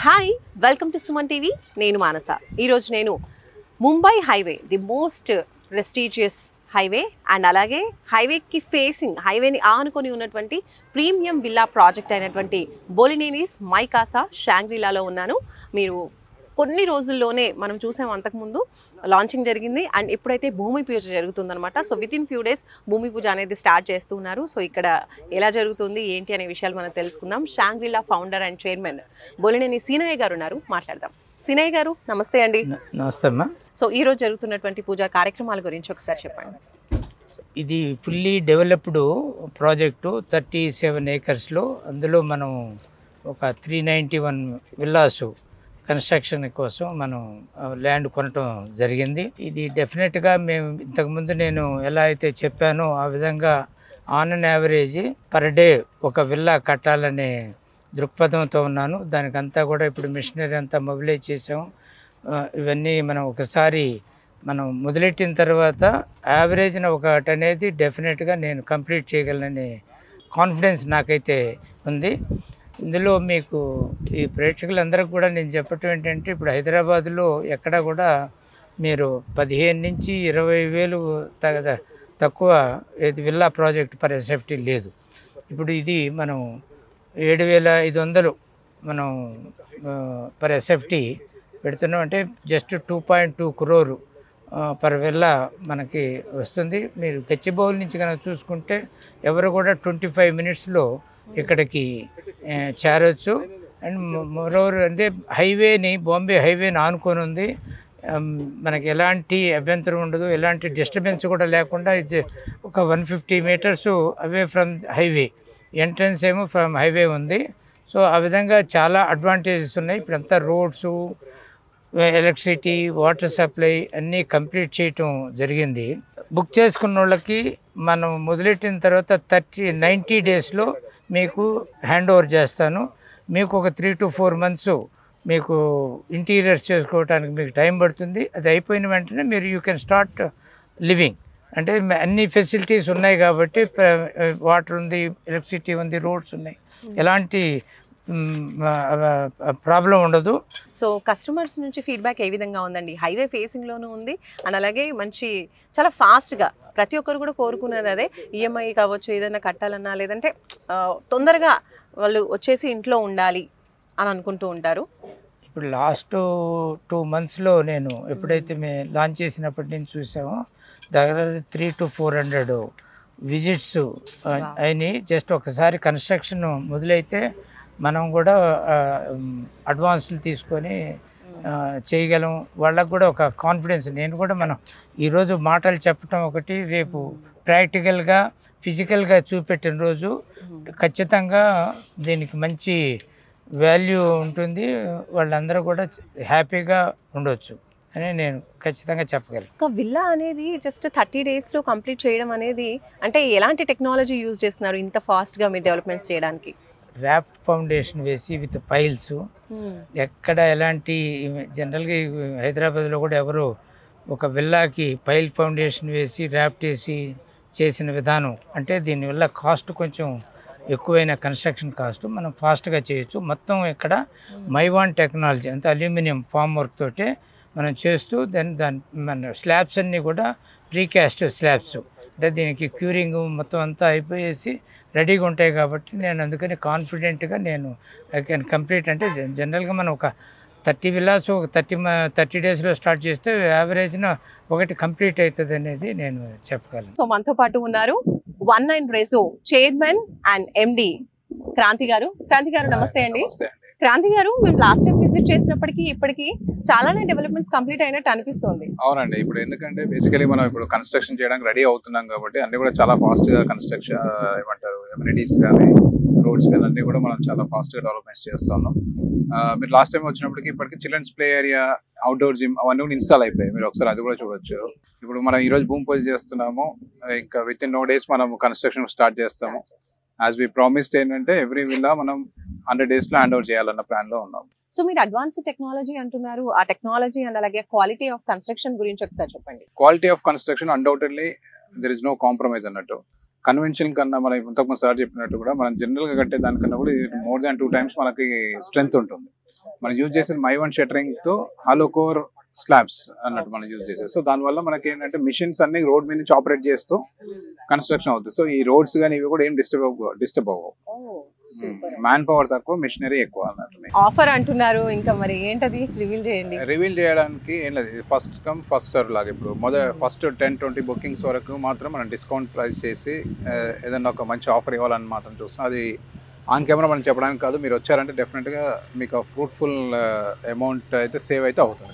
Hi welcome to Suman TV. నేను మానస. ఈరోజు నేను Mumbai highway, the most prestigious highway and అలాగే హైవేకి ఫేసింగ్, హైవేని ఆనుకొని ఉన్నటువంటి ప్రీమియం విల్లా ప్రాజెక్ట్ అయినటువంటి బోలినేనిస్ మై కాసా షాంగ్రీలాలో ఉన్నాను. మీరు కొన్ని రోజుల్లోనే మనం చూసాం, అంతకుముందు లాంచింగ్ జరిగింది అండ్ ఇప్పుడైతే భూమి పూజ జరుగుతుందన్నమాట. సో వితిన్ ఫ్యూ డేస్ భూమి పూజ అనేది స్టార్ట్ చేస్తున్నారు. సో ఇక్కడ ఎలా జరుగుతుంది ఏంటి అనే విషయాలు మనం తెలుసుకుందాం. Shangri-La founder and chairman Bolineni Seenaiah గారు ఉన్నారు, మాట్లాడదాం. సీనయ్య గారు నమస్తే అండి. నమస్తే అమ్మా. సో ఈరోజు జరుగుతున్నటువంటి పూజా కార్యక్రమాల గురించి ఒకసారి చెప్పండి. ఇది ఫుల్లీ డెవలప్డ్ ప్రాజెక్టు, 37 ఏకర్స్లో. అందులో మనం ఒక 391 విల్లాసు కన్స్ట్రక్షన్ కోసం మనం ల్యాండ్ కొనటం జరిగింది. ఇది డెఫినెట్గా మేము ఇంతకుముందు నేను ఎలా అయితే చెప్పానో ఆ విధంగా on an average per day ఒక విల్లా కట్టాలనే దృక్పథంతో ఉన్నాను. దానికంతా కూడా ఇప్పుడు మిషనరీ అంతా మొబిలైజ్ చేసాము. ఇవన్నీ మనం ఒకసారి మనం మొదలెట్టిన తర్వాత యావరేజ్న ఒకటి అనేది డెఫినెట్గా నేను కంప్లీట్ చేయగలననే కాన్ఫిడెన్స్ నాకైతే ఉంది. ఇందులో మీకు ఈ ప్రేక్షకులందరికీ కూడా నేను చెప్పటం ఏంటంటే, ఇప్పుడు హైదరాబాదులో ఎక్కడ కూడా మీరు 15 నుంచి 20,000 తక్కువ విల్లా ప్రాజెక్ట్ పర్ ఎస్ఎఫ్టీ లేదు. ఇప్పుడు ఇది మనం 7,500 మనం పర్ ఎస్ఎఫ్టీ పెడుతున్నాం. అంటే జస్ట్ 2.2 crore పర్ విల్లా మనకి వస్తుంది. మీరు గచ్చిబౌలి నుంచి కనుక చూసుకుంటే ఎవరు కూడా 25 minutesలో ఇక్కడికి చేరవచ్చు. అండ్ మరోవర్ అంటే హైవేని, బాంబే హైవేని ఆనుకొని ఉంది. మనకి ఎలాంటి అభ్యంతరం ఉండదు, ఎలాంటి డిస్టర్బెన్స్ కూడా లేకుండా. ఇది ఒక 150 meters away from highway, entrance ఏమో ఫ్రమ్ హైవే ఉంది. సో ఆ విధంగా చాలా అడ్వాంటేజెస్ ఉన్నాయి. ఇప్పుడంతా రోడ్సు, ఎలక్ట్రిసిటీ, వాటర్ సప్లై అన్నీ కంప్లీట్ చేయటం జరిగింది. బుక్ చేసుకున్న వాళ్ళకి మనం మొదలెట్టిన తర్వాత 90 daysలో మీకు హ్యాండ్ ఓవర్ చేస్తాను. మీకు ఒక 3 to 4 months మీకు ఇంటీరియర్స్ చేసుకోవడానికి మీకు టైం పడుతుంది. అది అయిపోయిన వెంటనే మీరు యూ కెన్ స్టార్ట్ లివింగ్. అంటే అన్ని ఫెసిలిటీస్ ఉన్నాయి కాబట్టి, వాటర్ ఉంది, ఎలక్ట్రిసిటీ ఉంది, రోడ్స్ ఉన్నాయి, ఎలాంటి ప్రాబ్లం ఉండదు. సో కస్టమర్స్ నుంచి ఫీడ్బ్యాక్ ఏ విధంగా ఉందండి? హైవే ఫేసింగ్లోనూ ఉంది అండ్ అలాగే మంచి చాలా ఫాస్ట్గా ప్రతి ఒక్కరు కూడా కోరుకునేది అదే. ఈఎంఐ కావచ్చు, ఏదైనా కట్టాలన్నా లేదంటే తొందరగా వాళ్ళు వచ్చేసి ఇంట్లో ఉండాలి అని అనుకుంటూ ఉంటారు. ఇప్పుడు లాస్ట్ 2 monthsలో నేను ఎప్పుడైతే మేము లాంచ్ చేసినప్పటి నుంచి చూసామో దగ్గర 300 to 400 విజిట్స్ అయినాయి. జస్ట్ ఒకసారి కన్స్ట్రక్షన్ మొదలైతే మనం కూడా అడ్వాన్సులు తీసుకొని చేయగలం. వాళ్ళకు కూడా ఒక కాన్ఫిడెన్స్. నేను కూడా మనం ఈరోజు మాటలు చెప్పటం ఒకటి, రేపు ప్రాక్టికల్గా ఫిజికల్గా చూపెట్టిన రోజు ఖచ్చితంగా దీనికి మంచి వాల్యూ ఉంటుంది. వాళ్ళందరూ కూడా హ్యాపీగా ఉండవచ్చు అని నేను ఖచ్చితంగా చెప్పగలను. ఒక విల్లా అనేది జస్ట్ 30 daysలో కంప్లీట్ చేయడం అనేది, అంటే ఎలాంటి టెక్నాలజీ యూజ్ చేస్తున్నారు ఇంత ఫాస్ట్గా మీరు డెవలప్మెంట్స్ చేయడానికి? ర్యాఫ్ట్ ఫౌండేషన్ వేసి విత్ పైల్స్. ఎక్కడ ఎలాంటి జనరల్గా హైదరాబాద్లో కూడా ఎవరు ఒక విల్లాకి పైల్ ఫౌండేషన్ వేసి ర్యాఫ్ట్ వేసి చేసిన విధానం. అంటే దీనివల్ల కాస్ట్ కొంచెం ఎక్కువైన కన్స్ట్రక్షన్ కాస్ట్, మనం ఫాస్ట్గా చేయొచ్చు. మొత్తం ఇక్కడ మైవాన్ టెక్నాలజీ అంటే అల్యూమినియం ఫామ్ వర్క్ తోటే మనం చేస్తూ దాని మన స్లాబ్స్ అన్నీ కూడా ప్రీకాస్ట్ స్లాబ్స్. అంటే దీనికి క్యూరింగ్ మొత్తం అంతా అయిపోయేసి రెడీగా ఉంటాయి కాబట్టి నేను అందుకని కాన్ఫిడెంట్గా నేను ఐ కెన్ కంప్లీట్. అంటే జనరల్గా మనం ఒక 30 villas ఒక 30 daysలో స్టార్ట్ చేస్తే యావరేజ్న ఒకటి కంప్లీట్ అవుతుంది అనేది నేను చెప్పగలను. సో మనతో పాటు ఉన్నారు 19 Rezo chairman and MD Kranthi గారు. క్రాంతి గారు నమస్తే అండి. క్రాంతి గారు, మేము లాస్ట్ టైం విజిట్ చేసినప్పటికీ ఇప్పటికి చాలానే డెవలప్మెంట్స్ కంప్లీట్ అయినట్టు అనిపిస్తుంది. అవునండి. ఇప్పుడు ఎందుకంటే బేసికలీ మనం ఇప్పుడు కన్స్ట్రక్షన్ చేయడానికి రెడీ అవుతున్నాం కాబట్టి అన్ని కూడా చాలా ఫాస్ట్గా కన్స్ట్రక్షన్ ఏమంటారు ఎమ్యూనిటీస్ కానీ రోడ్స్ కానీ అన్ని కూడా మనం చాలా ఫాస్ట్గా డెవలప్మెంట్స్ చేస్తున్నాం. మీరు లాస్ట్ టైం వచ్చినప్పటికి ఇప్పటికి children's play area, outdoor gym అవన్నీ కూడా ఇన్స్టాల్ అయిపోయాయి. మీరు ఒకసారి అది కూడా చూడొచ్చు. ఇప్పుడు మనం ఈరోజు భూమి పూజ చేస్తున్నాము. ఇంకా విత్ ఇన్ 9 days మనం కన్స్ట్రక్షన్ స్టార్ట్ చేస్తాము. యాజ్ వి ప్రామిస్డ్ ఏంటంటే ఎవ్రీ విల్లా మనం 100 daysలో హ్యాండ్ ఓవర్ చేయాలన్న ప్లాన్లో ఉన్నాం. సో మీరు అడ్వాన్స్ టెక్నాలజీ అంటున్నారు, ఆ టెక్నాలజీ అండ్ అలాగే క్వాలిటీ ఆఫ్ కన్స్ట్రక్షన్ గురించి ఒకసారి చెప్పండి. Quality of construction undoubtedly there is no compromise అన్నట్టు. కన్వెన్షన్ కన్నా మనం ఇంతకుముందు సార్ చెప్పినట్టు కూడా మనం జనరల్గా కట్టే దానికన్నా కూడా మోర్ దాన్ 2 times మనకి స్ట్రెంగ్త్ ఉంటుంది. మనం యూజ్ చేసిన మై1 షట్టరింగ్ తో హాలో కోర్ స్లాబ్స్ అన్నట్టు మనం యూజ్ చేసేది. సో దానివల్ల మనకి ఏంటంటే మిషన్స్ అన్ని రోడ్ మీద నుంచి ఆపరేట్ చేస్తూ కన్స్ట్రక్షన్ అవుతుంది. సో ఈ రోడ్స్ కానీ ఇవి కూడా ఏం డిస్టర్బ్ అవ్వవు. మ్యాన్ పవర్ తక్కువ, మిషనరీ ఎక్కువ అన్నట్టు. ఆఫర్ అంటున్నారు, ఇంకా మరి ఏంటది రివీల్ చేయండి. రివీల్ చేయడానికి ఏం లేదు, ఫస్ట్ కమ్ ఫస్ట్ సర్వ్ లాగా. ఇప్పుడు ఫస్ట్ 10-20 బుకింగ్స్ వరకు మాత్రం మనం డిస్కౌంట్ ప్రైస్ చేసి ఏదైనా ఒక మంచి ఆఫర్ ఇవ్వాలని మాత్రం చూస్తున్నాం. అది ఆన్ కెమెరా మనం చెప్పడానికి కాదు, మీరు వచ్చారంటే డెఫినెట్గా మీకు ఫ్రూట్ఫుల్ అమౌంట్ అయితే సేవ్ అయితే అవుతుంది.